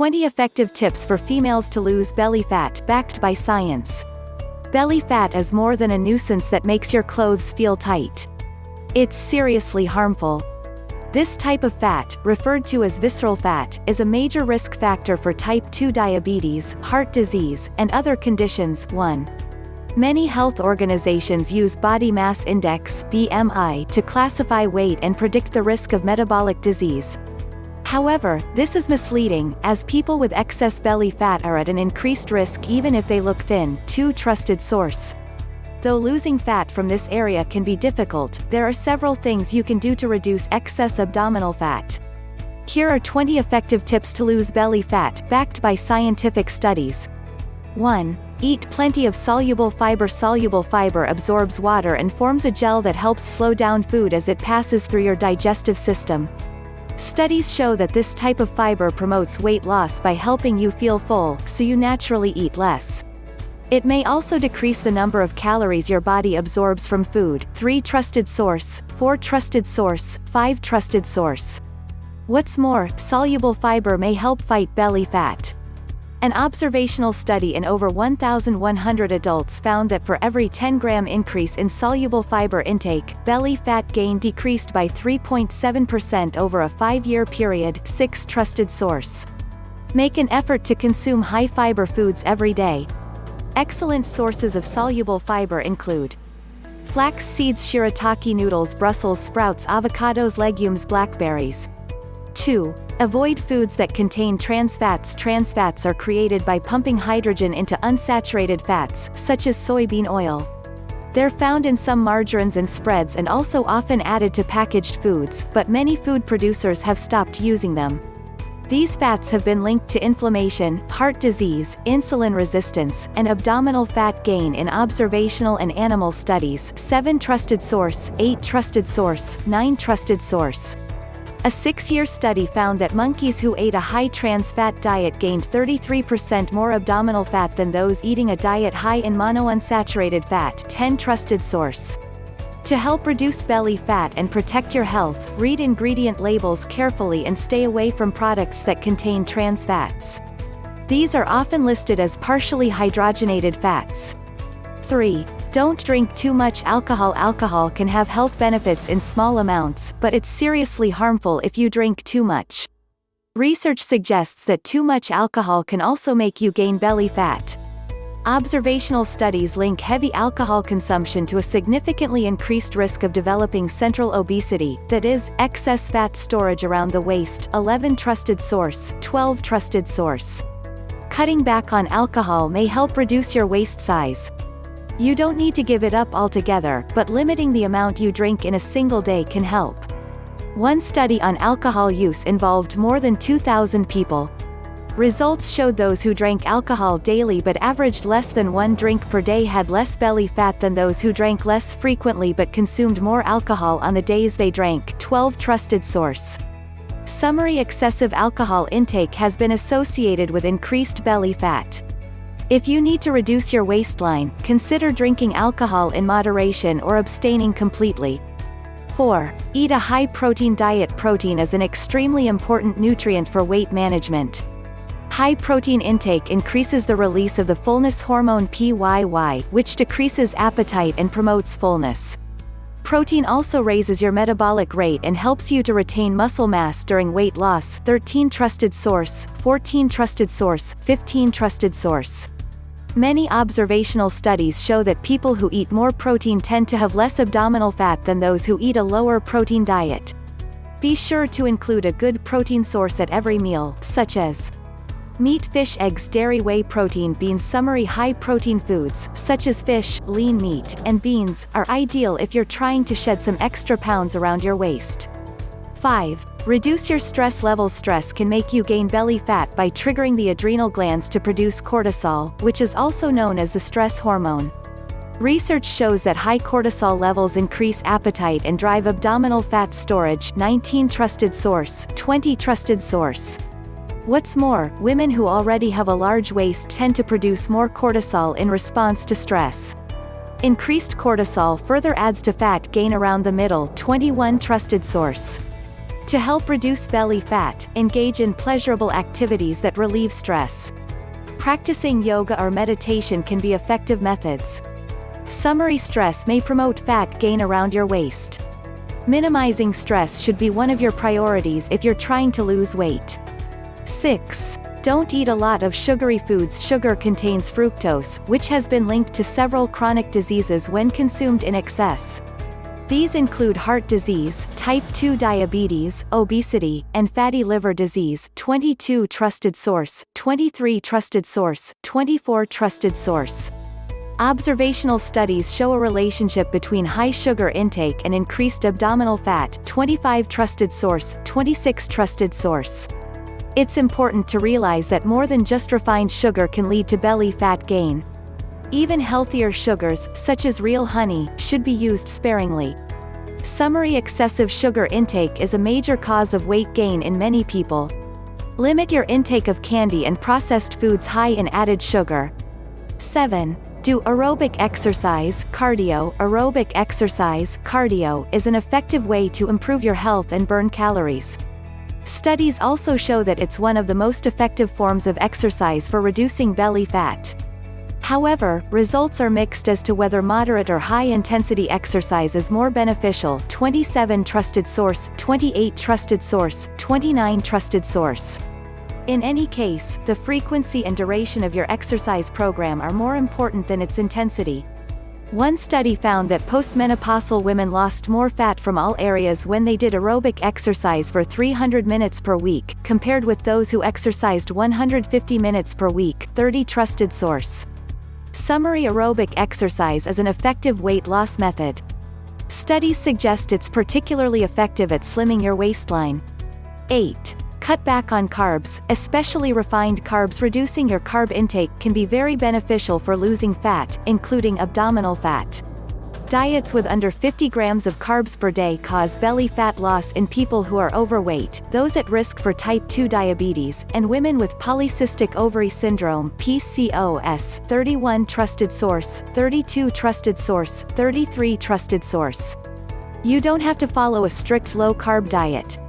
20 effective tips for females to lose belly fat, backed by science. Belly fat is more than a nuisance that makes your clothes feel tight. It's seriously harmful. This type of fat, referred to as visceral fat, is a major risk factor for type 2 diabetes, heart disease, and other conditions. 1. Many health organizations use body mass index (BMI) to classify weight and predict the risk of metabolic disease. However, this is misleading, as people with excess belly fat are at an increased risk even if they look thin. 2. Trusted source. Though losing fat from this area can be difficult, there are several things you can do to reduce excess abdominal fat. Here are 20 effective tips to lose belly fat, backed by scientific studies. 1. Eat plenty of soluble fiber. Soluble fiber absorbs water and forms a gel that helps slow down food as it passes through your digestive system. Studies show that this type of fiber promotes weight loss by helping you feel full, so you naturally eat less. It may also decrease the number of calories your body absorbs from food. 3. Trusted source. 4. Trusted source. 5. Trusted source. What's more, soluble fiber may help fight belly fat. An observational study in over 1,100 adults found that for every 10-gram increase in soluble fiber intake, belly fat gain decreased by 3.7% over a 5-year period. 6. Trusted source. Make an effort to consume high-fiber foods every day. Excellent sources of soluble fiber include flax seeds, shirataki noodles, Brussels sprouts, avocados, legumes, blackberries. 2. Avoid foods that contain trans fats. Trans fats are created by pumping hydrogen into unsaturated fats, such as soybean oil. They're found in some margarines and spreads and also often added to packaged foods, but many food producers have stopped using them. These fats have been linked to inflammation, heart disease, insulin resistance, and abdominal fat gain in observational and animal studies. 7. Trusted source. 8. Trusted source. 9. Trusted source. A 6-year study found that monkeys who ate a high trans fat diet gained 33% more abdominal fat than those eating a diet high in monounsaturated fat. 10. Trusted source. To help reduce belly fat and protect your health, read ingredient labels carefully and stay away from products that contain trans fats. These are often listed as partially hydrogenated fats. 3. Don't drink too much alcohol. Alcohol can have health benefits in small amounts, but it's seriously harmful if you drink too much. Research suggests that too much alcohol can also make you gain belly fat. Observational studies link heavy alcohol consumption to a significantly increased risk of developing central obesity, that is, excess fat storage around the waist. 11. Trusted source. 12. Trusted source. Cutting back on alcohol may help reduce your waist size. You don't need to give it up altogether, but limiting the amount you drink in a single day can help. One study on alcohol use involved more than 2,000 people. Results showed those who drank alcohol daily but averaged less than 1 drink per day had less belly fat than those who drank less frequently but consumed more alcohol on the days they drank. 12. Trusted source. Summary. Excessive alcohol intake has been associated with increased belly fat. If you need to reduce your waistline, consider drinking alcohol in moderation or abstaining completely. 4. Eat a high-protein diet. Protein is an extremely important nutrient for weight management. High protein intake increases the release of the fullness hormone PYY, which decreases appetite and promotes fullness. Protein also raises your metabolic rate and helps you to retain muscle mass during weight loss. 13. Trusted source. 14. Trusted source. 15. Trusted source. Many observational studies show that people who eat more protein tend to have less abdominal fat than those who eat a lower protein diet. Be sure to include a good protein source at every meal, such as meat, fish, eggs, dairy, whey protein. Beans. Summary. High-protein foods, such as fish, lean meat, and beans, are ideal if you're trying to shed some extra pounds around your waist. 5. Reduce your stress levels. Stress can make you gain belly fat by triggering the adrenal glands to produce cortisol, which is also known as the stress hormone. Research shows that high cortisol levels increase appetite and drive abdominal fat storage. 19. Trusted source. 20. Trusted source. What's more, women who already have a large waist tend to produce more cortisol in response to stress. Increased cortisol further adds to fat gain around the middle. 21. Trusted source. To help reduce belly fat, engage in pleasurable activities that relieve stress. Practicing yoga or meditation can be effective methods. Summary: stress may promote fat gain around your waist. Minimizing stress should be one of your priorities if you're trying to lose weight. 6. Don't eat a lot of sugary foods. Sugar contains fructose, which has been linked to several chronic diseases when consumed in excess. These include heart disease, type 2 diabetes, obesity, and fatty liver disease. 22 Trusted source, 23 Trusted source, 24 Trusted source. Observational studies show a relationship between high sugar intake and increased abdominal fat. 25 Trusted source, 26 Trusted source. It's important to realize that more than just refined sugar can lead to belly fat gain. Even healthier sugars, such as real honey, should be used sparingly. Summary: excessive sugar intake is a major cause of weight gain in many people. Limit your intake of candy and processed foods high in added sugar. 7. Do aerobic exercise. Cardio. Aerobic exercise, cardio, is an effective way to improve your health and burn calories. Studies also show that it's one of the most effective forms of exercise for reducing belly fat. However, results are mixed as to whether moderate or high-intensity exercise is more beneficial. 27 Trusted source, 28 Trusted source, 29 Trusted source. In any case, the frequency and duration of your exercise program are more important than its intensity. One study found that postmenopausal women lost more fat from all areas when they did aerobic exercise for 300 minutes per week, compared with those who exercised 150 minutes per week. 30 Trusted source. Summary: aerobic exercise is an effective weight loss method. Studies suggest it's particularly effective at slimming your waistline. 8. Cut back on carbs, especially refined carbs. Reducing your carb intake can be very beneficial for losing fat, including abdominal fat. Diets with under 50 grams of carbs per day cause belly fat loss in people who are overweight, those at risk for type 2 diabetes, and women with polycystic ovary syndrome (PCOS). 31 Trusted source, 32 Trusted source, 33 Trusted source. You don't have to follow a strict low-carb diet.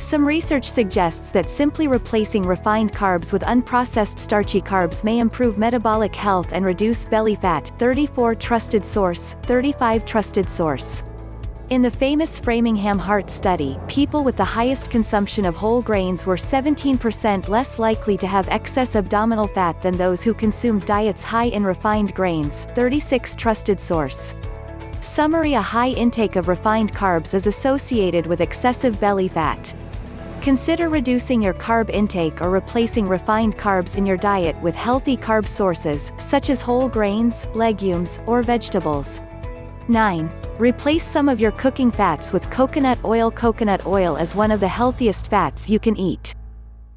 Some research suggests that simply replacing refined carbs with unprocessed starchy carbs may improve metabolic health and reduce belly fat. 34 Trusted source, 35 Trusted source. In the famous Framingham Heart Study, people with the highest consumption of whole grains were 17% less likely to have excess abdominal fat than those who consumed diets high in refined grains. 36 Trusted source. Summary: a high intake of refined carbs is associated with excessive belly fat. Consider reducing your carb intake or replacing refined carbs in your diet with healthy carb sources, such as whole grains, legumes, or vegetables. 9. Replace some of your cooking fats with coconut oil. Coconut oil is one of the healthiest fats you can eat.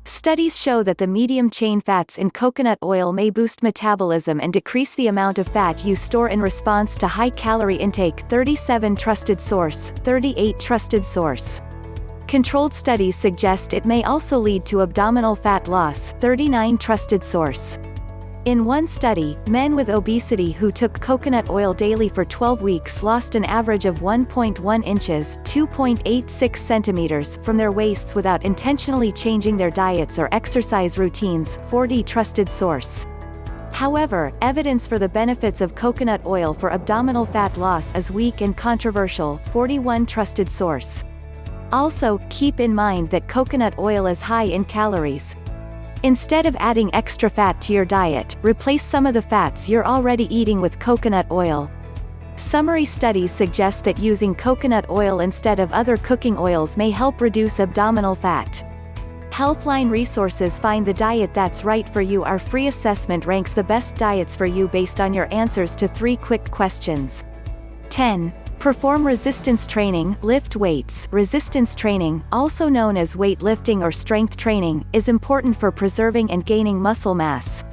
Studies show that the medium-chain fats in coconut oil may boost metabolism and decrease the amount of fat you store in response to high-calorie intake. 37 Trusted source, 38 Trusted source. Controlled studies suggest it may also lead to abdominal fat loss. 39 Trusted source. In one study, men with obesity who took coconut oil daily for 12 weeks lost an average of 1.1 inches (2.86 centimeters) from their waists without intentionally changing their diets or exercise routines. 40 Trusted source. However, evidence for the benefits of coconut oil for abdominal fat loss is weak and controversial. 41 Trusted source. Also, keep in mind that coconut oil is high in calories. Instead of adding extra fat to your diet, replace some of the fats you're already eating with coconut oil. Summary: studies suggest that using coconut oil instead of other cooking oils may help reduce abdominal fat. Healthline Resources find the diet that's right for you. Our free assessment ranks the best diets for you based on your answers to 3 quick questions. 10. Perform resistance training. Lift weights. Resistance training, also known as weightlifting or strength training, is important for preserving and gaining muscle mass.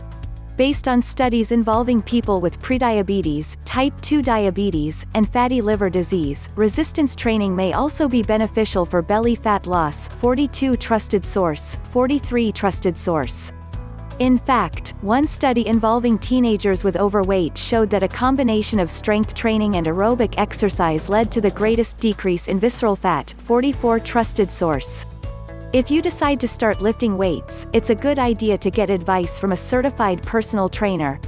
Based on studies involving people with prediabetes, type 2 diabetes, and fatty liver disease, resistance training may also be beneficial for belly fat loss. 42 Trusted source, 43 Trusted source. In fact, one study involving teenagers with overweight showed that a combination of strength training and aerobic exercise led to the greatest decrease in visceral fat, 44 trusted source. If you decide to start lifting weights, it's a good idea to get advice from a certified personal trainer.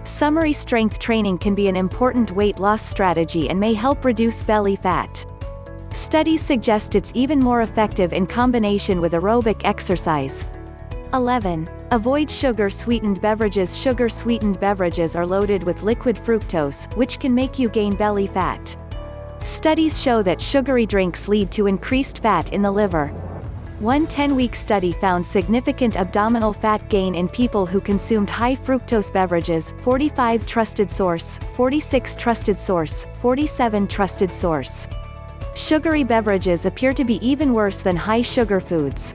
Summary: strength training can be an important weight loss strategy and may help reduce belly fat. Studies suggest it's even more effective in combination with aerobic exercise. 11. Avoid sugar-sweetened beverages. Sugar-sweetened beverages are loaded with liquid fructose, which can make you gain belly fat. Studies show that sugary drinks lead to increased fat in the liver. One 10-week study found significant abdominal fat gain in people who consumed high fructose beverages, 45 trusted source, 46 trusted source, 47 trusted source. Sugary beverages appear to be even worse than high-sugar foods.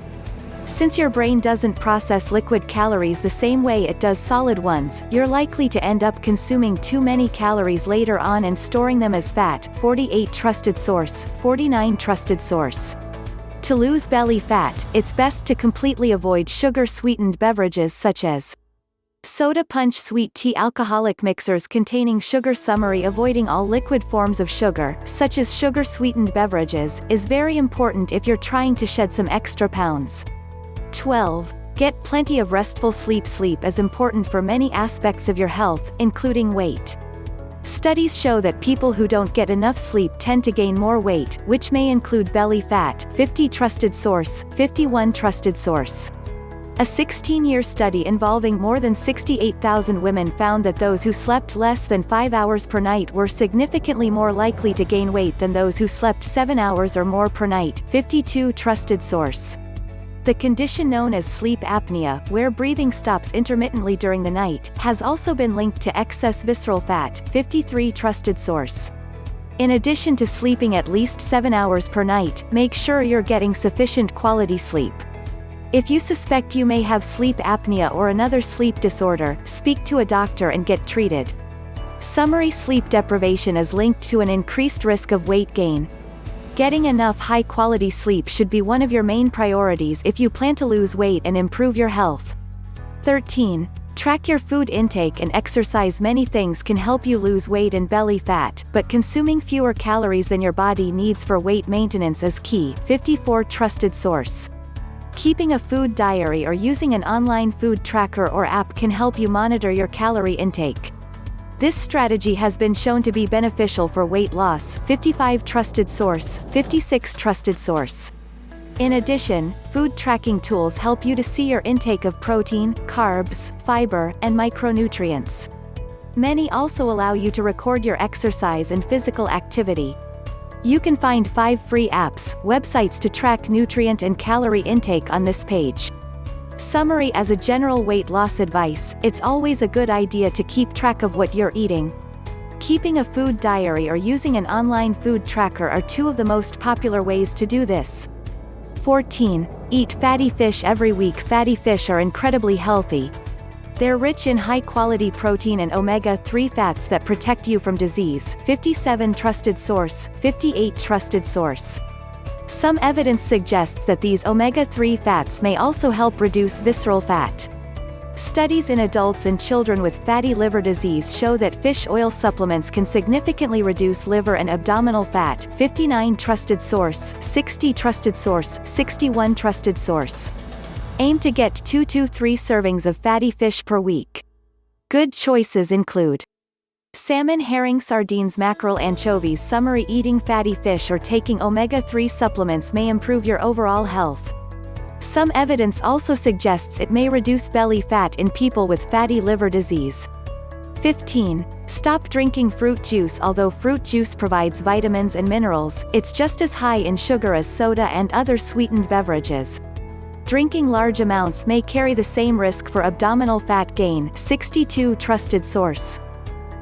Since your brain doesn't process liquid calories the same way it does solid ones, you're likely to end up consuming too many calories later on and storing them as fat, 48 trusted source, 49 trusted source. To lose belly fat, it's best to completely avoid sugar-sweetened beverages such as soda, punch, sweet tea, alcoholic mixers containing sugar. Summary: avoiding all liquid forms of sugar, such as sugar-sweetened beverages, is very important if you're trying to shed some extra pounds. 12. Get plenty of restful sleep. Sleep is important for many aspects of your health, including weight. Studies show that people who don't get enough sleep tend to gain more weight, which may include belly fat, 50 trusted source, 51 trusted source. A 16-year study involving more than 68,000 women found that those who slept less than 5 hours per night were significantly more likely to gain weight than those who slept 7 hours or more per night, 52 trusted source. The condition known as sleep apnea, where breathing stops intermittently during the night, has also been linked to excess visceral fat, 53 trusted source. In addition to sleeping at least 7 hours per night, make sure you're getting sufficient quality sleep. If you suspect you may have sleep apnea or another sleep disorder, speak to a doctor and get treated. Summary: sleep deprivation is linked to an increased risk of weight gain. Getting enough high-quality sleep should be one of your main priorities if you plan to lose weight and improve your health. 13. Track your food intake and exercise. Many things can help you lose weight and belly fat, but consuming fewer calories than your body needs for weight maintenance is key, 54 trusted source. Keeping a food diary or using an online food tracker or app can help you monitor your calorie intake. This strategy has been shown to be beneficial for weight loss, 55 trusted source, 56 trusted source. In addition, food tracking tools help you to see your intake of protein, carbs, fiber, and micronutrients. Many also allow you to record your exercise and physical activity. You can find 5 free apps, websites to track nutrient and calorie intake on this page. Summary: as a general weight loss advice, it's always a good idea to keep track of what you're eating. Keeping a food diary or using an online food tracker are two of the most popular ways to do this. 14. Eat fatty fish every week. Fatty fish are incredibly healthy. They're rich in high-quality protein and omega-3 fats that protect you from disease, 57 trusted source, 58 trusted source. Some evidence suggests that these omega-3 fats may also help reduce visceral fat. Studies in adults and children with fatty liver disease show that fish oil supplements can significantly reduce liver and abdominal fat, 59 trusted source, 60 trusted source, 61 trusted source. Aim to get 2 to 3 servings of fatty fish per week. Good choices include salmon, herring, sardines, mackerel, anchovies. Summary: eating fatty fish or taking omega-3 supplements may improve your overall health. Some evidence also suggests it may reduce belly fat in people with fatty liver disease. 15. Stop drinking fruit juice. Although fruit juice provides vitamins and minerals, it's just as high in sugar as soda and other sweetened beverages. Drinking large amounts may carry the same risk for abdominal fat gain, 62 trusted source.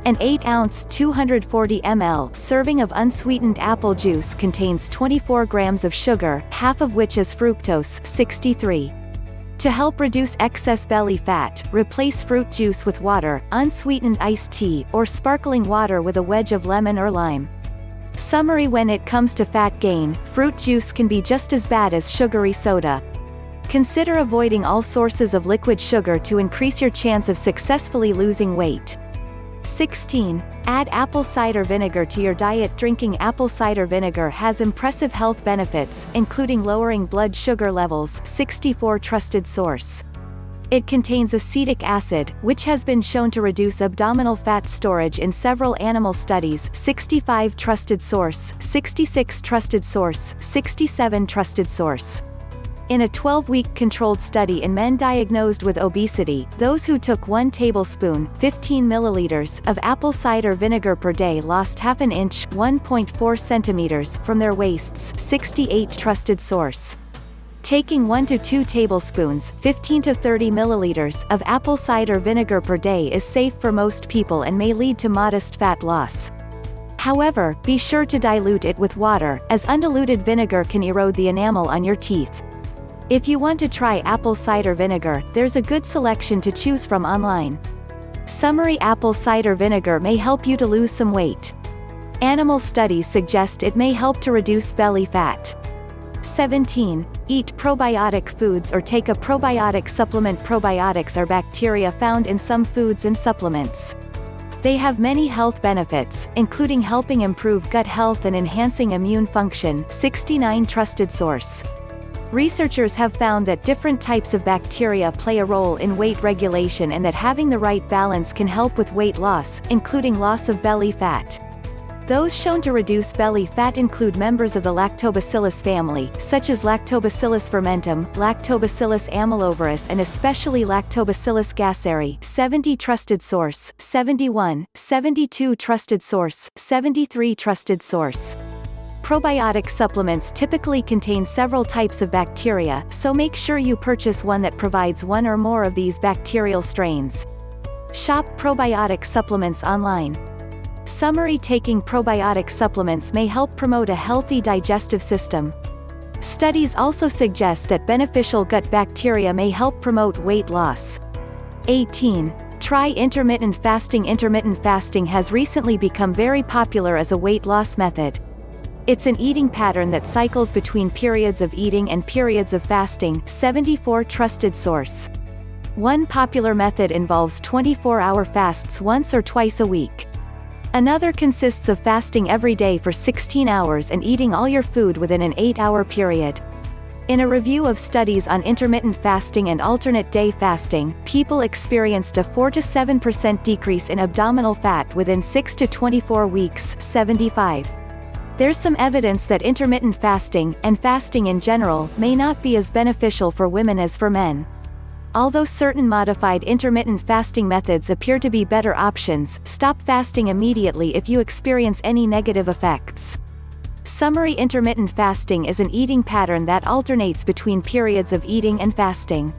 An 8-ounce 240 ml serving of unsweetened apple juice contains 24 grams of sugar, half of which is fructose, 63. To help reduce excess belly fat, replace fruit juice with water, unsweetened iced tea, or sparkling water with a wedge of lemon or lime. Summary: when it comes to fat gain, fruit juice can be just as bad as sugary soda. Consider avoiding all sources of liquid sugar to increase your chance of successfully losing weight. 16. Add apple cider vinegar to your diet. Drinking apple cider vinegar has impressive health benefits, including lowering blood sugar levels. 64. Trusted source. It contains acetic acid, which has been shown to reduce abdominal fat storage in several animal studies. 65. Trusted source. 66. Trusted source. 67. Trusted source. In a 12-week controlled study in men diagnosed with obesity, those who took 1 tablespoon 15 milliliters of apple cider vinegar per day lost half an inch 1.4 centimeters from their waists. 68. Trusted source. Taking 1 to 2 tablespoons 15 to 30 milliliters of apple cider vinegar per day is safe for most people and may lead to modest fat loss. However, be sure to dilute it with water, as undiluted vinegar can erode the enamel on your teeth. If you want to try apple cider vinegar, there's a good selection to choose from online. Summary: apple cider vinegar may help you to lose some weight. Animal studies suggest it may help to reduce belly fat. 17. Eat probiotic foods or take a probiotic supplement. Probiotics are bacteria found in some foods and supplements. They have many health benefits, including helping improve gut health and enhancing immune function. 69. Trusted source. Researchers have found that different types of bacteria play a role in weight regulation and that having the right balance can help with weight loss, including loss of belly fat. Those shown to reduce belly fat include members of the Lactobacillus family, such as Lactobacillus fermentum, Lactobacillus amylovirus and especially Lactobacillus gasseri. 70. Trusted source. 71. 72. Trusted source. 73. Trusted source. Probiotic supplements typically contain several types of bacteria, so make sure you purchase one that provides one or more of these bacterial strains. Shop probiotic supplements online. Summary: taking probiotic supplements may help promote a healthy digestive system. Studies also suggest that beneficial gut bacteria may help promote weight loss. 18. Try intermittent fasting. Intermittent fasting has recently become very popular as a weight loss method. It's an eating pattern that cycles between periods of eating and periods of fasting. 74. Trusted source. One popular method involves 24-hour fasts once or twice a week. Another consists of fasting every day for 16 hours and eating all your food within an 8-hour period. In a review of studies on intermittent fasting and alternate day fasting, people experienced a 4 to 7% decrease in abdominal fat within 6 to 24 weeks. 75. There's some evidence that intermittent fasting, and fasting in general, may not be as beneficial for women as for men. Although certain modified intermittent fasting methods appear to be better options, stop fasting immediately if you experience any negative effects. Summary: intermittent fasting is an eating pattern that alternates between periods of eating and fasting.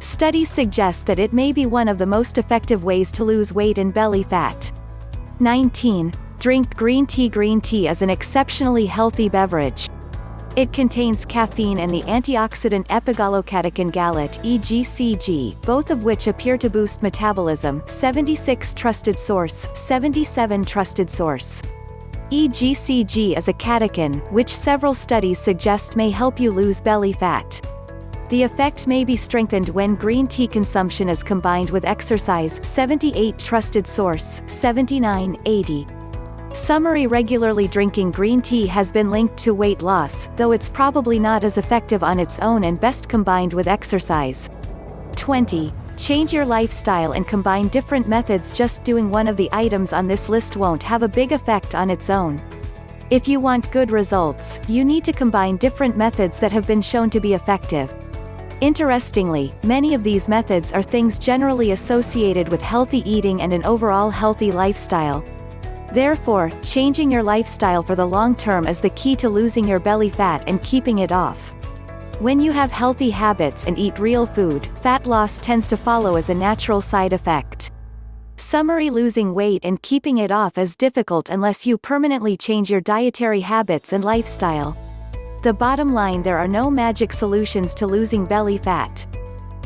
Studies suggest that it may be one of the most effective ways to lose weight and belly fat. 19. Drink green tea. Green tea is an exceptionally healthy beverage. It contains caffeine and the antioxidant epigallocatechin gallate (EGCG), both of which appear to boost metabolism. 76. Trusted source. 77. Trusted source. EGCG is a catechin, which several studies suggest may help you lose belly fat. The effect may be strengthened when green tea consumption is combined with exercise. 78. Trusted source. 79. 80. Summary: regularly drinking green tea has been linked to weight loss, though it's probably not as effective on its own and best combined with exercise. 20. Change your lifestyle and combine different methods. Just doing one of the items on this list won't have a big effect on its own. If you want good results, you need to combine different methods that have been shown to be effective. Interestingly, many of these methods are things generally associated with healthy eating and an overall healthy lifestyle. Therefore, changing your lifestyle for the long term is the key to losing your belly fat and keeping it off. When you have healthy habits and eat real food, fat loss tends to follow as a natural side effect. Summary: losing weight and keeping it off is difficult unless you permanently change your dietary habits and lifestyle. The bottom line: there are no magic solutions to losing belly fat.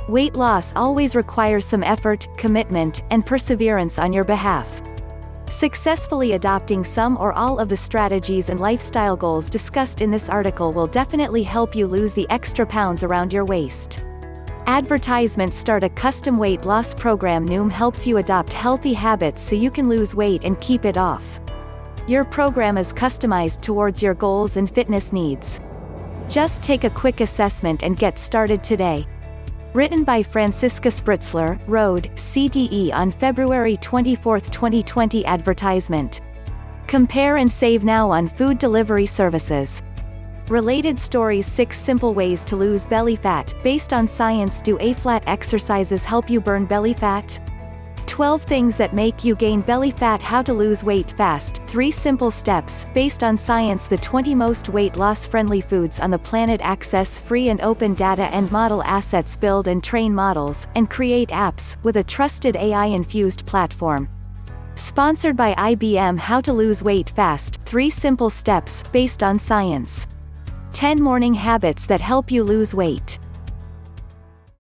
Weight loss always requires some effort, commitment, and perseverance on your behalf. Successfully adopting some or all of the strategies and lifestyle goals discussed in this article will definitely help you lose the extra pounds around your waist. Advertisements start a custom weight loss program. Noom helps you adopt healthy habits so you can lose weight and keep it off. Your program is customized towards your goals and fitness needs. Just take a quick assessment and get started today. Written by Franziska Spritzler, Road, CDE on February 24, 2020. Advertisement. Compare and save now on food delivery services. Related stories. 6 simple ways to lose belly fat, based on science. Do A-flat exercises help you burn belly fat? 12 things that make you gain belly fat. How to lose weight fast. 3 simple steps, based on science. The 20 most weight loss friendly foods on the planet. Access free and open data and model assets. Build and train models, and create apps, with a trusted AI-infused platform. Sponsored by IBM. How to lose weight fast. 3 simple steps, based on science. 10 morning habits that help you lose weight.